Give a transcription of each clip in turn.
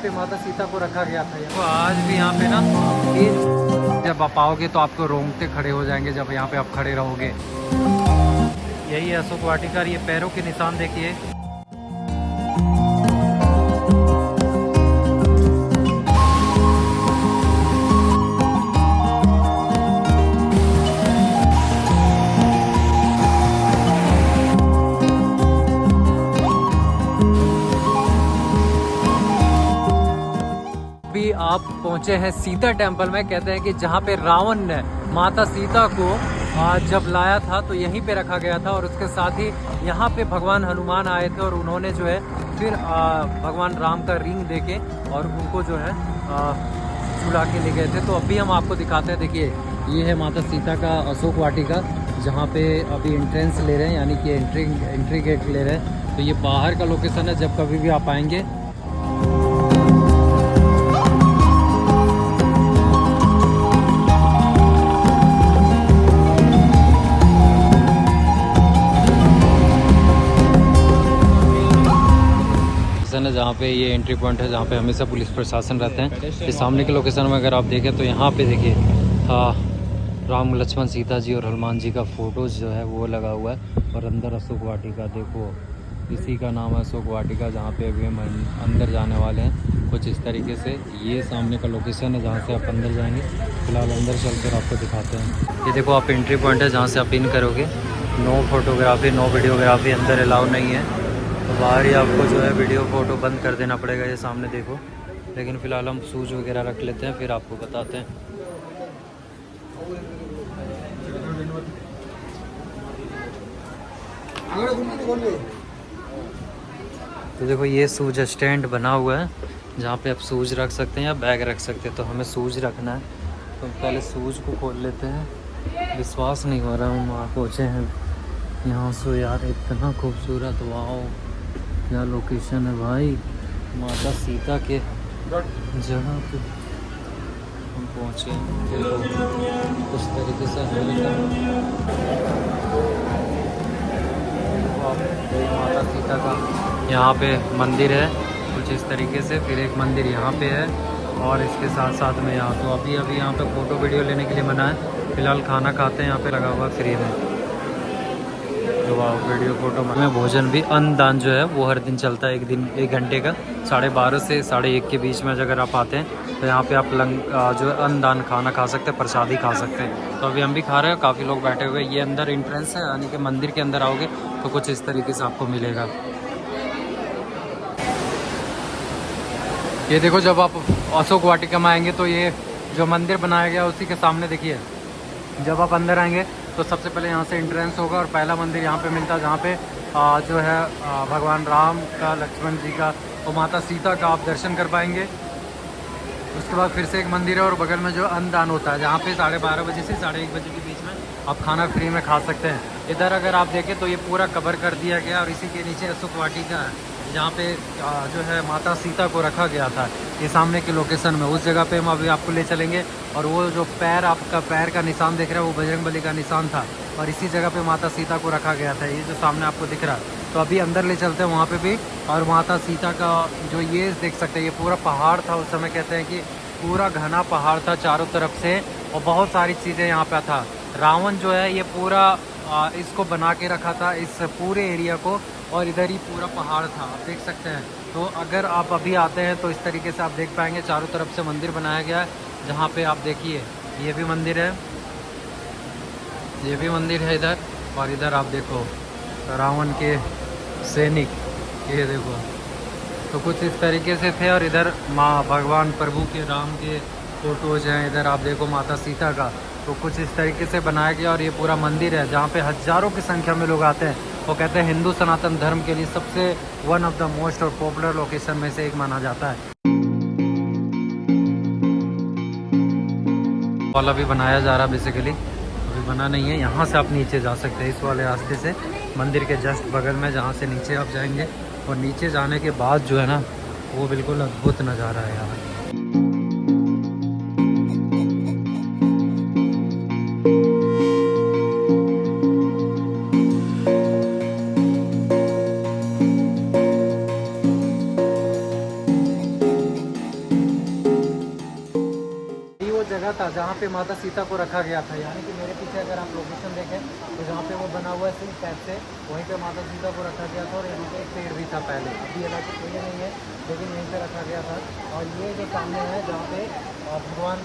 पे माता सीता को रखा गया था। तो आज भी यहाँ पे ना जब आप आओगे तो आपको रोंगटे खड़े हो जाएंगे जब यहाँ पे आप खड़े रहोगे। यही है अशोक वाटिका। ये पैरों के निशान देखिए। अभी आप पहुंचे हैं सीता टेम्पल में। कहते हैं कि जहाँ पे रावण ने माता सीता को जब लाया था तो यहीं पे रखा गया था, और उसके साथ ही यहाँ पे भगवान हनुमान आए थे और उन्होंने जो है फिर भगवान राम का रिंग देके और उनको जो है छुड़ा के ले गए थे। तो अभी हम आपको दिखाते हैं। देखिए ये है माता सीता का अशोक वाटिका, जहाँ पे अभी एंट्रेंस ले रहे हैं, यानी कि एंट्री गेट ले रहे हैं। तो ये बाहर का लोकेशन है, जब कभी भी आप आएंगे। है जहाँ पे ये एंट्री पॉइंट है, जहाँ पे हमेशा पुलिस प्रशासन रहते हैं। इस सामने के लोकेशन में अगर आप देखें तो यहाँ पे देखिए राम लक्ष्मण सीता जी और हनुमान जी का फोटोज जो है वो लगा हुआ है। और अंदर अशोक वाटिका देखो, इसी का नाम है अशोक वाटिका, जहाँ पे अभी हम अंदर जाने वाले हैं कुछ इस तरीके से। ये सामने का लोकेशन है जहाँ से आप अंदर जाएंगे। फिलहाल अंदर चलकर आपको दिखाते हैं। ये देखो आप एंट्री पॉइंट है जहाँ से आप इन करोगे। नो फोटोग्राफी, नो वीडियोग्राफी अंदर अलाउ नहीं है। तो बाहर ही आपको जो है वीडियो फ़ोटो बंद कर देना पड़ेगा। ये सामने देखो। लेकिन फ़िलहाल हम शूज़ वगैरह रख लेते हैं, फिर आपको बताते हैं। तो देखो ये शूज स्टैंड बना हुआ है जहाँ पे आप शूज़ रख सकते हैं या बैग रख सकते हैं। तो हमें शूज़ रखना है, तो पहले शूज़ को खोल लेते हैं। विश्वास नहीं हो रहा हम वहाँ पहुँचे हैं यहाँ से। यार इतना खूबसूरत, वाओ क्या लोकेशन है भाई। माता सीता के जगह पे हम पहुँचे हैं। कुछ तरीके से माता सीता का यहाँ पे मंदिर है कुछ इस तरीके से। फिर एक मंदिर यहाँ पे है और इसके साथ साथ में यहाँ तो अभी यहाँ पे फ़ोटो वीडियो लेने के लिए मना है। फ़िलहाल खाना खाते हैं, यहाँ पे लगा हुआ फ्री में। तो वाह वीडियो फोटो में भोजन भी अन्नदान जो है वो हर दिन चलता है। एक दिन 1 घंटे का 12:30 से 1:30 के बीच में अगर आप आते हैं तो यहाँ पे आप जो है अन्नदान खाना खा सकते हैं, प्रसादी खा सकते हैं। तो अभी हम भी खा रहे हैं, काफ़ी लोग बैठे हुए। ये अंदर एंट्रेंस है, यानी कि मंदिर के अंदर आओगे तो कुछ इस तरीके से आपको मिलेगा। ये देखो जब आप अशोक वाटिका में आएंगे तो ये जो मंदिर बनाया गया उसी के सामने देखिए। जब आप अंदर आएंगे तो सबसे पहले यहाँ से एंट्रेंस होगा और पहला मंदिर यहाँ पे मिलता है, जहाँ पे जो है भगवान राम का, लक्ष्मण जी का और माता सीता का आप दर्शन कर पाएंगे। उसके बाद फिर से एक मंदिर है और बगल में जो अन्नदान होता है, जहाँ पे 12:30 बजे से 1:30 बजे के बीच में आप खाना फ्री में खा सकते हैं। इधर अगर आप देखें तो ये पूरा कवर कर दिया गया और इसी के नीचे अशोक वाटिका है, जहाँ पे जो है माता सीता को रखा गया था। ये सामने के लोकेशन में उस जगह पे हम अभी आपको ले चलेंगे। और वो जो आपका पैर का निशान देख रहा है वो बजरंगबली का निशान था, और इसी जगह पे माता सीता को रखा गया था। ये जो सामने आपको दिख रहा है, तो अभी अंदर ले चलते हैं वहाँ पे भी। और माता सीता का जो ये देख सकते हैं, ये पूरा पहाड़ था उस समय। कहते हैं कि पूरा घना पहाड़ था चारों तरफ से और बहुत सारी चीज़ें यहाँ पे था। रावण जो है ये पूरा इसको बना के रखा था, इस पूरे एरिया को। और इधर ही पूरा पहाड़ था, आप देख सकते हैं। तो अगर आप अभी आते हैं तो इस तरीके से आप देख पाएंगे। चारों तरफ से मंदिर बनाया गया है, जहाँ पे आप देखिए ये भी मंदिर है, ये भी मंदिर है इधर। और इधर आप देखो रावण के सैनिक, ये देखो। तो कुछ इस तरीके से थे। और इधर माँ भगवान प्रभु के, राम के फ़ोटोज़ हैं। इधर आप देखो माता सीता का। तो कुछ इस तरीके से बनाया गया। और ये पूरा मंदिर है जहाँ पे हज़ारों की संख्या में लोग आते हैं। वो कहते हैं हिंदू सनातन धर्म के लिए सबसे वन ऑफ द मोस्ट और पॉपुलर लोकेशन में से एक माना जाता है। वाला भी बनाया जा रहा बेसिकली, अभी बना नहीं है। यहाँ से आप नीचे जा सकते हैं इस वाले रास्ते से, मंदिर के जस्ट बगल में, जहाँ से नीचे आप जाएंगे। और नीचे जाने के बाद जो है ना वो बिल्कुल अद्भुत नज़ारा है यहाँ। जहाँ पे माता सीता को रखा गया था, यानी कि मेरे पीछे अगर आप लोकेशन देखें तो जहाँ पे वो बना हुआ है सिल्क टाइप से, वहीं पे माता सीता को रखा गया था। और यहाँ पे एक पेड़ भी था पहले, अभी हालांकि कोई नहीं है, लेकिन यहीं पे रखा गया था। और ये जो सामने है जहाँ पे भगवान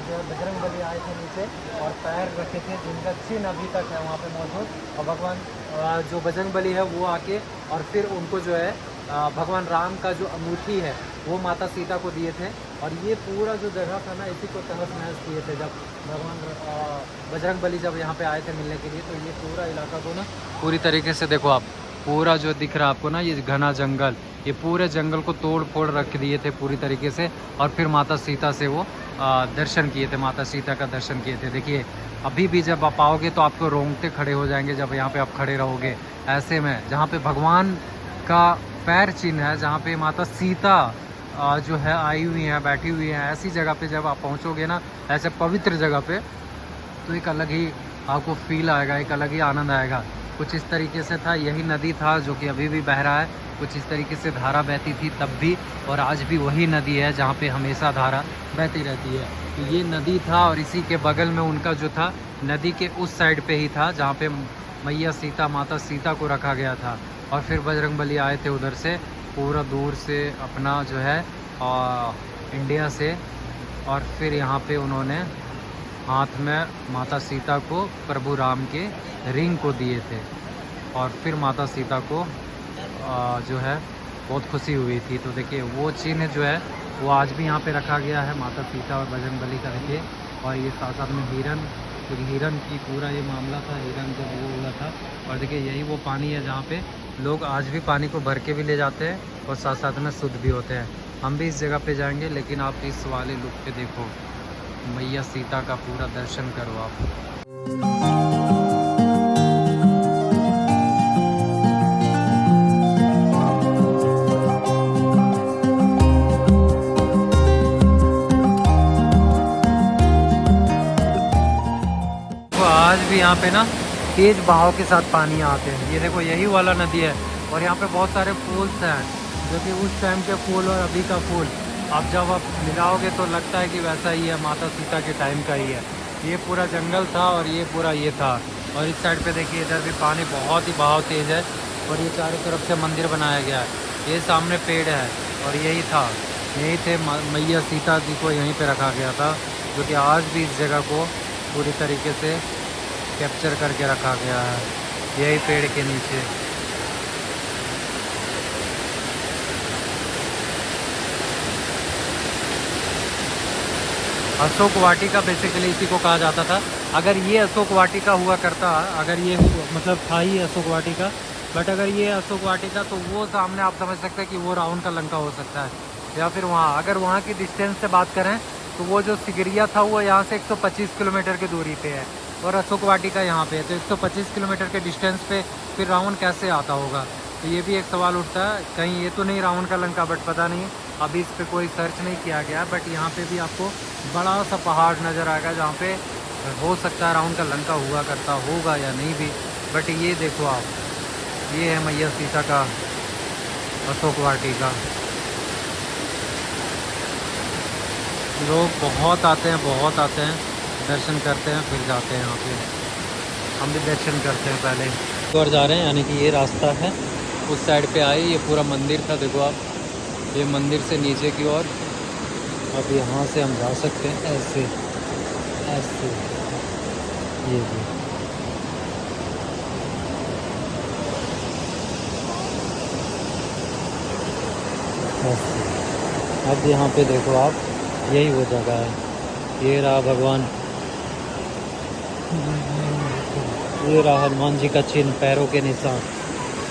जो बजरंग बली आए थे नीचे और पैर रखे थे, जिनका चिन्ह अभी तक है वहाँ पे मौजूद। और भगवान जो बजरंग बली है वो आके और फिर उनको जो है भगवान राम का जो अंगूठी है वो माता सीता को दिए थे। और ये पूरा जो जगह था ना, इसी को तहस नहस किए थे जब भगवान बजरंग बली जब यहाँ पे आए थे मिलने के लिए। तो ये पूरा इलाका को ना पूरी तरीके से देखो आप, पूरा जो दिख रहा है आपको ना ये घना जंगल, ये पूरे जंगल को तोड़ फोड़ रख दिए थे पूरी तरीके से। और फिर माता सीता से वो दर्शन किए थे, माता सीता का दर्शन किए थे। देखिए अभी भी जब आप आओगे तो आपको रोंगटे खड़े हो जाएंगे जब यहाँ पे आप खड़े रहोगे ऐसे में, जहाँ पे भगवान का पैर चिन्ह है, जहाँ पे माता सीता जो है आई हुई हैं, बैठी हुई हैं, ऐसी जगह पे जब आप पहुँचोगे ना, ऐसे पवित्र जगह पे, तो एक अलग ही आपको फील आएगा, एक अलग ही आनंद आएगा। कुछ इस तरीके से था, यही नदी था जो कि अभी भी बह रहा है। कुछ इस तरीके से धारा बहती थी तब भी, और आज भी वही नदी है जहाँ पे हमेशा धारा बहती रहती है। तो ये नदी था और इसी के बगल में उनका जो था, नदी के उस साइड पे ही था जहाँ पे मैया सीता, माता सीता को रखा गया था। और फिर बजरंगबली आए थे उधर से, पूरा दूर से अपना जो है इंडिया से, और फिर यहाँ पे उन्होंने हाथ में माता सीता को प्रभु राम के रिंग को दिए थे। और फिर माता सीता को जो है बहुत खुशी हुई थी। तो देखिए वो चिन्ह जो है वो आज भी यहाँ पे रखा गया है, माता सीता और बजरंगबली का। देखिए और ये साथ साथ में हिरन, क्योंकि हिरन की पूरा ये मामला था, हिरन जब वो हुआ था। और देखिए यही वो पानी है जहाँ पे लोग आज भी पानी को भर के भी ले जाते हैं और साथ साथ में शुद्ध भी होते हैं। हम भी इस जगह पे जाएंगे, लेकिन आप इस वाले लुक पे देखो, मैया सीता का पूरा दर्शन करो आप। आज भी यहाँ पे ना तेज बहाव के साथ पानी आते हैं। ये देखो यही वाला नदी है और यहाँ पे बहुत सारे फूल्स हैं, जो कि उस टाइम के फूल और अभी का फूल अब जब आप मिलाओगे तो लगता है कि वैसा ही है, माता सीता के टाइम का ही है। ये पूरा जंगल था और ये पूरा ये था। और इस साइड पे देखिए इधर भी पानी बहुत ही बहाव तेज़ है और ये चारों तरफ से मंदिर बनाया गया है। ये सामने पेड़ है और यही था, यही थे मैया सीता जी को यहीं पर रखा गया था, जो कि आज भी इस जगह को पूरी तरीके से कैप्चर करके रखा गया है, यही पेड़ के नीचे। अशोक वाटिका बेसिकली इसी को कहा जाता था। अगर ये अशोक वाटिका हुआ करता, अगर ये मतलब था ही अशोक वाटिका, बट अगर ये अशोक वाटिका तो वो सामने आप समझ सकते हैं कि वो रावण का लंका हो सकता है, या फिर वहाँ अगर वहाँ की डिस्टेंस से बात करें तो वो जो सिगरिया था वो यहाँ से 125 किलोमीटर की दूरी पे है और अशोक वाटिका यहाँ पे है। तो 125 किलोमीटर के डिस्टेंस पे फिर रावण कैसे आता होगा? तो ये भी एक सवाल उठता है। कहीं ये तो नहीं रावण का लंका, बट पता नहीं, अभी इस पर कोई सर्च नहीं किया गया। बट यहाँ पे भी आपको बड़ा सा पहाड़ नज़र आएगा जहाँ पे हो सकता है रावण का लंका हुआ करता होगा या नहीं भी। बट ये देखो आप, ये है मैया सीता का अशोक वाटिका। लोग बहुत आते हैं, बहुत आते हैं, दर्शन करते हैं, फिर जाते हैं। यहाँ पे हम भी दर्शन करते हैं पहले और जा रहे हैं, यानी कि ये रास्ता है उस साइड पे आए। ये पूरा मंदिर था, देखो आप, ये मंदिर से नीचे की ओर। अब यहाँ से हम जा सकते हैं ऐसे ऐसे, ये भी ऐसे। अब यहाँ पे देखो आप, यही वो जगह है, ये रहा भगवान, ये रहा हनुमान जी का चिन्ह, पैरों के निशान,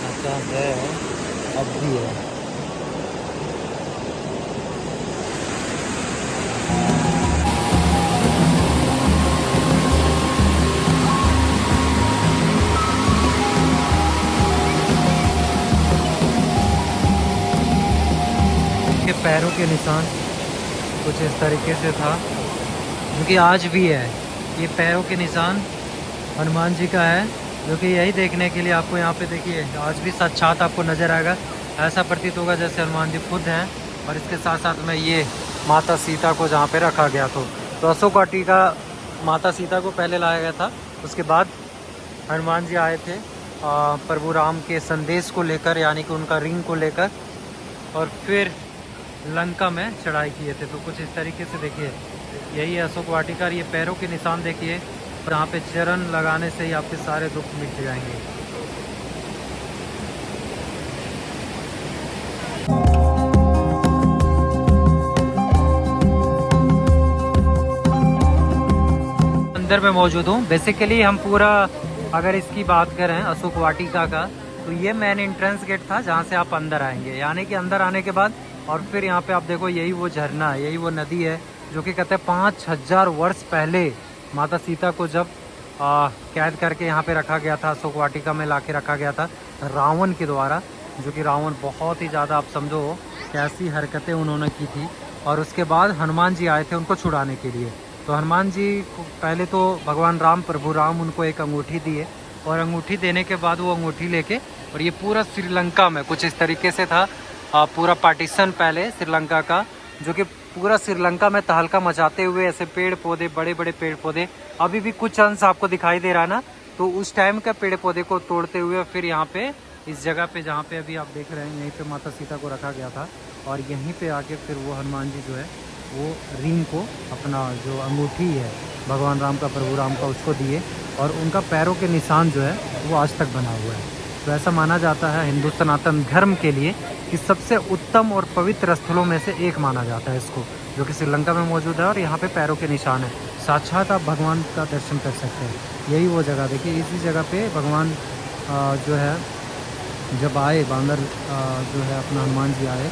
ऐसा है अब भी है। के पैरों के निशान कुछ इस तरीके से था, जो कि आज भी है। ये पैरों के निशान हनुमान जी का है, जो कि यही देखने के लिए आपको यहाँ पे देखिए आज भी साक्षात आपको नज़र आएगा। ऐसा प्रतीत होगा जैसे हनुमान जी खुद हैं। और इसके साथ साथ में ये माता सीता को जहाँ पे रखा गया, तो तो अशोक वाटिका माता सीता को पहले लाया गया था, उसके बाद हनुमान जी आए थे प्रभु राम के संदेश को लेकर, यानी कि उनका रिंग को लेकर, और फिर लंका में चढ़ाई किए थे। तो कुछ इस तरीके से देखिए, यही है अशोक वाटिका। ये पैरों के निशान देखिए, जहाँ पे चरण लगाने से ही आपके सारे दुख मिट जाएंगे। अंदर में मौजूद हूँ। बेसिकली हम पूरा अगर इसकी बात करें अशोक वाटिका का, तो ये मेन एंट्रेंस गेट था जहाँ से आप अंदर आएंगे। यानी कि अंदर आने के बाद और फिर यहाँ पे आप देखो, यही वो झरना है, यही वो नदी है जो कि कहते हैं 5000 वर्ष पहले माता सीता को जब कैद करके यहाँ पे रखा गया था, अशोक वाटिका में ला के रखा गया था रावण के द्वारा। जो कि रावण बहुत ही ज़्यादा, आप समझो कैसी हरकतें उन्होंने की थी। और उसके बाद हनुमान जी आए थे उनको छुड़ाने के लिए। तो हनुमान जी को पहले तो भगवान राम, प्रभु राम उनको एक अंगूठी दिए, और अंगूठी देने के बाद वो अंगूठी लेके, और ये पूरा श्रीलंका में कुछ इस तरीके से था, पूरा पार्टीशन पहले श्रीलंका का, जो कि पूरा श्रीलंका में तहलका मचाते हुए ऐसे पेड़ पौधे, बड़े बड़े पेड़ पौधे, अभी भी कुछ अंश आपको दिखाई दे रहा है ना, तो उस टाइम का पेड़ पौधे को तोड़ते हुए फिर यहाँ पे इस जगह पे जहाँ पे अभी आप देख रहे हैं, यहीं पे माता सीता को रखा गया था। और यहीं पे आके फिर वो हनुमान जी जो है वो रिंग को, अपना जो अंगूठी है भगवान राम का, प्रभु राम का, उसको दिए, और उनका पैरों के निशान जो है वो आज तक बना हुआ है। तो ऐसा माना जाता है हिंदू सनातन धर्म के लिए कि सबसे उत्तम और पवित्र स्थलों में से एक माना जाता है इसको, जो कि श्रीलंका में मौजूद है। और यहाँ पे पैरों के निशान है, साक्षात आप भगवान का दर्शन कर सकते हैं। यही वो जगह देखिए, इसी जगह पे भगवान जो है जब आए, बांदर जो है अपना हनुमान जी आए,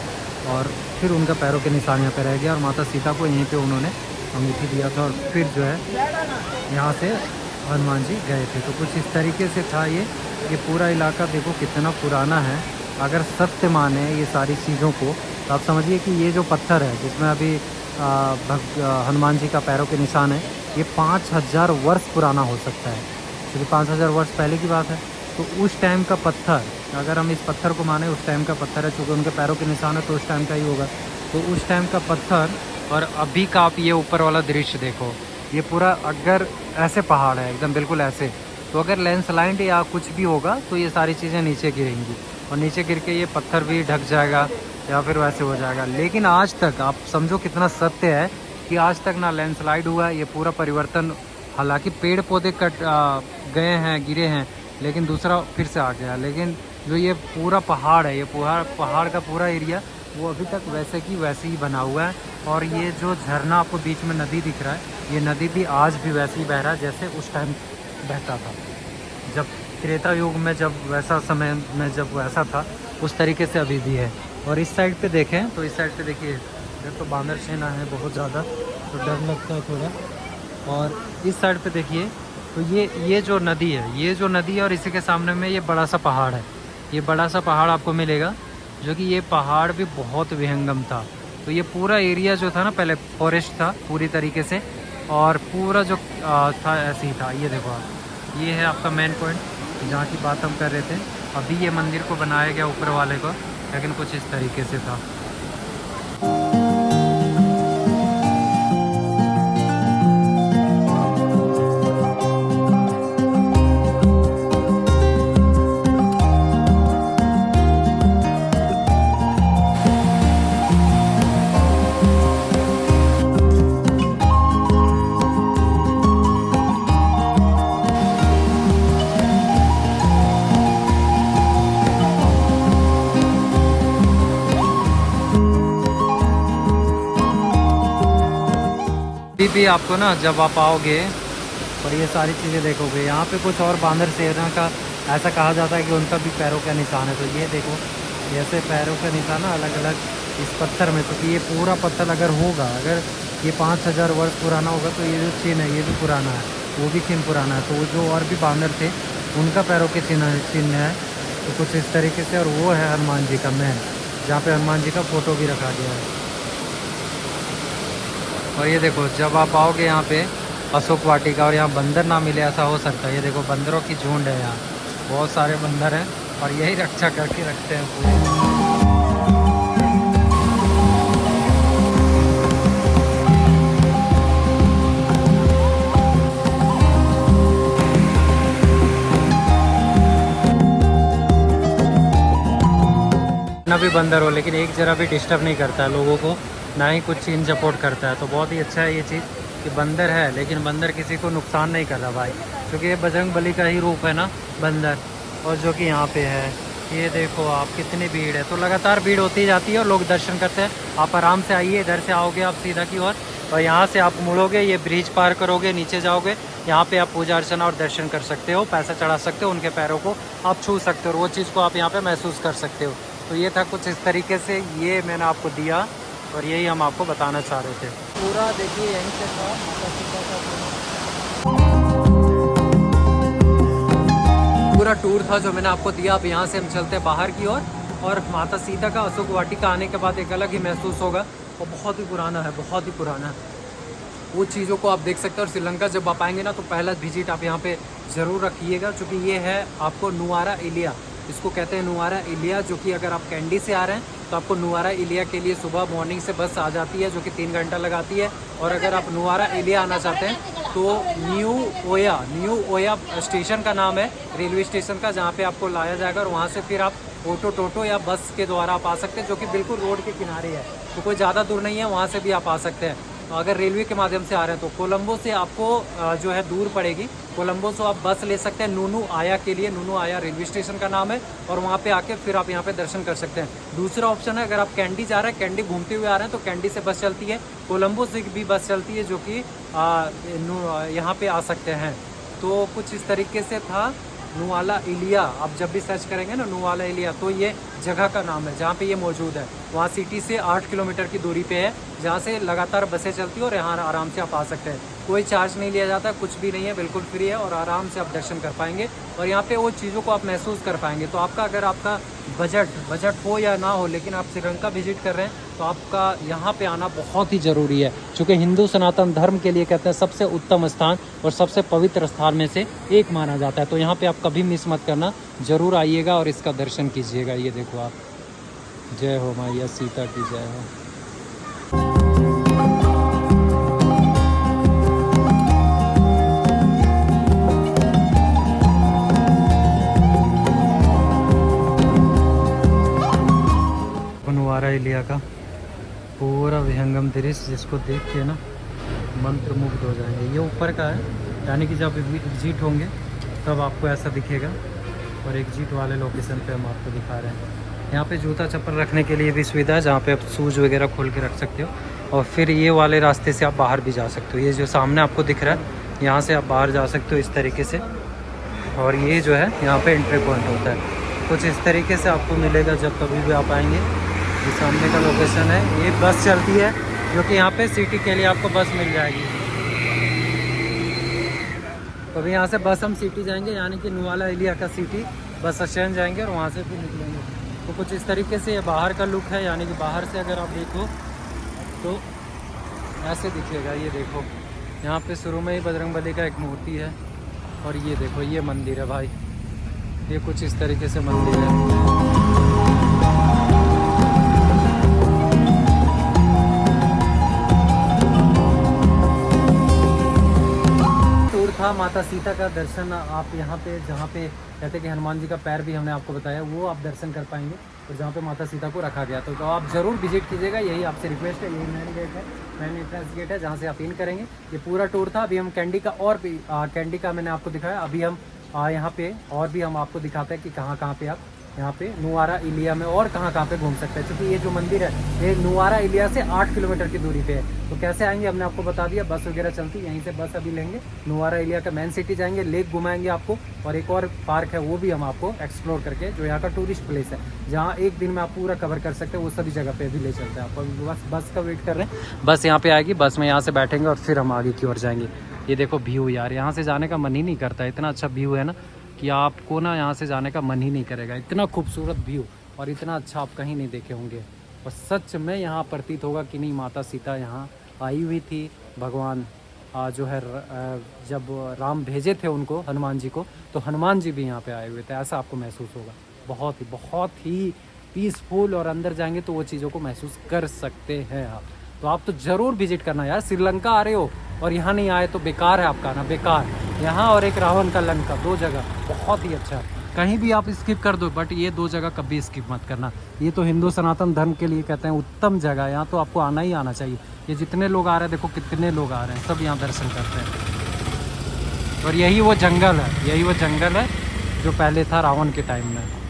और फिर उनका पैरों के निशान यहाँ पे रह गया, और माता सीता को यहीं पे उन्होंने अंगूठी दिया था, और फिर जो है यहाँ से हनुमान जी गए थे। तो कुछ इस तरीके से था ये पूरा इलाका देखो कितना पुराना है। अगर सत्य माने ये सारी चीज़ों को, तो आप समझिए कि ये जो पत्थर है जिसमें अभी हनुमान जी का पैरों के निशान है, ये 5000 वर्ष पुराना हो सकता है, क्योंकि 5000 वर्ष पहले की बात है। तो उस टाइम का पत्थर, अगर हम इस पत्थर को माने उस टाइम का पत्थर है, चूँकि उनके पैरों के निशान है तो उस टाइम का ही होगा। तो उस टाइम का पत्थर, और अभी का आप ये ऊपर वाला दृश्य देखो, ये पूरा अगर ऐसे पहाड़ है एकदम बिल्कुल ऐसे, तो अगर लैंडस्लाइड या कुछ भी होगा तो ये सारी चीज़ें नीचे गिरेंगी, और नीचे गिर के ये पत्थर भी ढक जाएगा या फिर वैसे हो जाएगा। लेकिन आज तक आप समझो कितना सत्य है कि आज तक ना लैंडस्लाइड हुआ, ये पूरा परिवर्तन, हालांकि पेड़ पौधे कट गए हैं, गिरे हैं, लेकिन दूसरा फिर से आ गया। लेकिन जो ये पूरा पहाड़ है, ये पहाड़ का पूरा एरिया वो अभी तक वैसे की वैसे ही बना हुआ है। और ये जो झरना आपको बीच में नदी दिख रहा है, ये नदी भी आज भी वैसे ही बह रहा है जैसे उस टाइम बहता था, जब त्रेता युग में, जब वैसा समय में जब वैसा था, उस तरीके से अभी भी है। और इस साइड पे देखें तो इस साइड पे देखिए, इधर तो बांदर सेना है बहुत ज़्यादा, तो डर लगता है थोड़ा। और इस साइड पे देखिए तो ये जो नदी है, ये जो नदी है, और इसी के सामने में ये बड़ा सा पहाड़ है। ये बड़ा सा पहाड़ आपको मिलेगा, जो कि ये पहाड़ भी बहुत विहंगम था। तो ये पूरा एरिया जो था ना, पहले फॉरेस्ट था पूरी तरीके से, और पूरा जो था ऐसे ही था। ये देखो आप, ये है आपका मेन पॉइंट जहाँ की बात हम कर रहे थे। अभी ये मंदिर को बनाया गया ऊपर वाले को, लेकिन कुछ इस तरीके से था। भी आपको ना, जब आप आओगे और ये सारी चीज़ें देखोगे, यहाँ पे कुछ और बांदर सेना का ऐसा कहा जाता है कि उनका भी पैरों का निशान है। तो ये देखो, ऐसे पैरों का निशान ना अलग अलग इस पत्थर में, क्योंकि ये पूरा पत्थर अगर होगा, अगर ये 5000 वर्ष पुराना होगा, तो ये जो चिन्ह है ये भी पुराना है, वो भी चिन्ह पुराना है। तो वो जो और भी बांदर थे उनका पैरों के चिन्ह है। तो कुछ इस तरीके से। और वो है हनुमान जी का महल, जहाँ पे हनुमान जी का फ़ोटो भी रखा गया है। और ये देखो, जब आप आओगे यहाँ पे अशोक वाटिका और यहाँ बंदर ना मिले ऐसा हो सकता है। ये देखो, बंदरों की झुंड है यहाँ, बहुत सारे बंदर हैं, और यही रक्षा करके रखते हैं पूरे। कितना भी बंदर हो, लेकिन एक जरा भी डिस्टर्ब नहीं करता है लोगों को, ना ही कुछ सीन सपोर्ट करता है। तो बहुत ही अच्छा है ये चीज़ कि बंदर है, लेकिन बंदर किसी को नुकसान नहीं कर रहा भाई, क्योंकि ये बजरंग बली का ही रूप है ना बंदर। और जो कि यहाँ पे है, ये देखो आप कितनी भीड़ है। तो लगातार भीड़ होती जाती है और लोग दर्शन करते हैं। आप आराम से आइए, इधर से आओगे आप सीधा की ओर, और यहाँ से आप मुड़ोगे, ये ब्रिज पार करोगे, नीचे जाओगे, यहाँ पे आप पूजा अर्चना और दर्शन कर सकते हो, पैसा चढ़ा सकते हो, उनके पैरों को आप छू सकते हो और वो चीज़ को आप यहाँ पे महसूस कर सकते हो। तो ये था कुछ इस तरीके से, ये मैंने आपको दिया और यही हम आपको बताना चाह रहे थे। पूरा देखिए यहीं से था माता सीता का पूरा टूर था जो मैंने आपको दिया। अब यहाँ से हम चलते हैं बाहर की ओर, और माता सीता का अशोक वाटिका आने के बाद एक अलग ही महसूस होगा, और बहुत ही पुराना है, बहुत ही पुराना है। वो चीज़ों को आप देख सकते हैं। और श्रीलंका जब आप आएंगे ना, तो पहला विजिट आप यहाँ पे ज़रूर रखिएगा, क्योंकि ये है आपको नुआरा इलिया, इसको कहते हैं नुआरा इलिया, जो कि अगर आप कैंडी से आ रहे हैं तो आपको नुआरा इलिया के लिए सुबह मॉर्निंग से बस आ जाती है, जो कि 3 घंटा लगाती है। और अगर आप नुआरा इलिया आना चाहते हैं तो न्यू ओया स्टेशन का नाम है रेलवे स्टेशन का, जहाँ पे आपको लाया जाएगा, और वहाँ से फिर आप टोटो या बस के द्वारा आप आ सकते हैं, जो कि बिल्कुल रोड के किनारे है, तो कोई ज़्यादा दूर नहीं है, वहाँ से भी आप आ सकते हैं। अगर रेलवे के माध्यम से आ रहे हैं तो कोलंबो से आपको जो है दूर पड़ेगी, कोलंबो से आप बस ले सकते हैं नूनू आया के लिए, नूनू आया रेलवे स्टेशन का नाम है, और वहाँ पे आके फिर आप यहाँ पे दर्शन कर सकते हैं। दूसरा ऑप्शन है, अगर आप कैंडी जा रहे हैं, कैंडी घूमते हुए आ रहे हैं, तो कैंडी से बस चलती है, कोलंबो से भी बस चलती है, जो कि यहाँ पे आ सकते हैं। तो कुछ इस तरीके से था नुआला इलिया। आप जब भी सर्च करेंगे ना नुआला इलिया, तो ये जगह का नाम है जहाँ पे ये मौजूद है। वहाँ सिटी से 8 किलोमीटर की दूरी पे है, जहाँ से लगातार बसें चलती है, और यहाँ आराम से आप आ सकते हैं। कोई चार्ज नहीं लिया जाता, कुछ भी नहीं है, बिल्कुल फ्री है, और आराम से आप दर्शन कर पाएंगे, और यहाँ पे वो चीज़ों को आप महसूस कर पाएंगे। तो आपका अगर आपका बजट हो या ना हो, लेकिन आप श्रीलंका विजिट कर रहे हैं, तो आपका यहाँ पे आना बहुत ही ज़रूरी है, क्योंकि हिंदू सनातन धर्म के लिए कहते हैं सबसे उत्तम स्थान और सबसे पवित्र स्थान में से एक माना जाता है। तो यहाँ पे आप कभी मिस मत करना, ज़रूर आइएगा और इसका दर्शन कीजिएगा। ये देखो आप, जय हो मैया सीता की जय हो। नुआरा इलिया का पूरा विहंगम दृश्य, जिसको देख के ना मंत्रमुग्ध हो जाएंगे। ये ऊपर का है, यानी कि जब एग्जिट होंगे तब आपको ऐसा दिखेगा, और एग्जिट वाले लोकेशन पे हम आपको दिखा रहे हैं। यहाँ पे जूता चप्पल रखने के लिए भी सुविधा है, जहाँ पे आप शूज़ वगैरह खोल के रख सकते हो, और फिर ये वाले रास्ते से आप बाहर भी जा सकते हो। ये जो सामने आपको दिख रहा है, यहाँ से आप बाहर जा सकते हो इस तरीके से, और ये जो है यहाँ पे एंट्री पॉइंट होता है। कुछ इस तरीके से आपको मिलेगा जब कभी भी आप आएंगे। ये सामने का लोकेशन है, ये बस चलती है, जो कि यहाँ पे सिटी के लिए आपको बस मिल जाएगी। तो अभी यहाँ से बस हम सिटी जाएंगे, यानी कि नुआला इलिया का सिटी बस स्टैंड जाएंगे, और वहाँ से फिर निकलेंगे। तो कुछ इस तरीके से ये बाहर का लुक है, यानी कि बाहर से अगर आप देखो तो ऐसे दिखेगा। ये देखो, यहाँ पे शुरू में ही बजरंगबली का एक मूर्ति है, और ये देखो ये मंदिर है भाई, ये कुछ इस तरीके से मंदिर है। था माता सीता का दर्शन आप यहाँ पे, जहाँ पे कहते हैं कि हनुमान जी का पैर भी हमने आपको बताया, वो आप दर्शन कर पाएंगे, और जहाँ पे माता सीता को रखा गया। तो आप ज़रूर विजिट कीजिएगा, यही आपसे रिक्वेस्ट है। यही मेन गेट है, मेन एंट्रेंस गेट है, जहाँ से आप इन करेंगे। ये पूरा टूर था। अभी हम कैंडी का, और भी कैंडी का मैंने आपको दिखाया। अभी हम यहाँ पे और भी हम आपको दिखाते हैं कि कहाँ पे आप यहाँ पे नुआरा इलिया में और कहाँ पे घूम सकते हैं, क्योंकि ये जो मंदिर है ये नुआरा इलिया से 8 किलोमीटर की दूरी पे है। तो कैसे आएंगे हमने आपको बता दिया, बस वगैरह चलती है, यहीं से बस अभी लेंगे, नुआरा इलिया का मेन सिटी जाएंगे, लेक घुमाएंगे आपको, और एक और पार्क है वो भी हम आपको एक्सप्लोर करके, जो यहाँ का टूरिस्ट प्लेस है, जहाँ एक दिन में आप पूरा कवर कर सकते हैं, वो सभी जगह पे भी ले चलते हैं आपको। बस का वेट कर रहे हैं, बस यहाँ पे आएगी, बस में यहाँ से बैठेंगे और फिर हम आगे की ओर जाएंगे। ये देखो व्यू यार, यहाँ से जाने का मन ही नहीं करता, इतना अच्छा व्यू है ना कि आपको ना यहाँ से जाने का मन ही नहीं करेगा। इतना खूबसूरत व्यू और इतना अच्छा आप कहीं नहीं देखे होंगे, और सच में यहाँ प्रतीत होगा कि नहीं माता सीता यहाँ आई हुई थी। भगवान जो है जब राम भेजे थे उनको, हनुमान जी को, तो हनुमान जी भी यहाँ पे आए हुए थे, ऐसा आपको महसूस होगा। बहुत ही पीसफुल, और अंदर जाएंगे तो वो चीज़ों को महसूस कर सकते हैं आप। तो आप तो ज़रूर विजिट करना यार, श्रीलंका आ रहे हो और यहाँ नहीं आए तो बेकार है आपका आना, बेकार। यहाँ और एक रावण का लंका, 2 जगह बहुत ही अच्छा है। कहीं भी आप स्किप कर दो, बट ये 2 जगह कभी स्किप मत करना। ये तो हिंदू सनातन धर्म के लिए कहते हैं उत्तम जगह है, यहाँ तो आपको आना ही आना चाहिए। ये जितने लोग आ रहे हैं, देखो कितने लोग आ रहे हैं, सब यहाँ दर्शन करते हैं। और यही वो जंगल है, यही वो जंगल है जो पहले था रावण के टाइम में।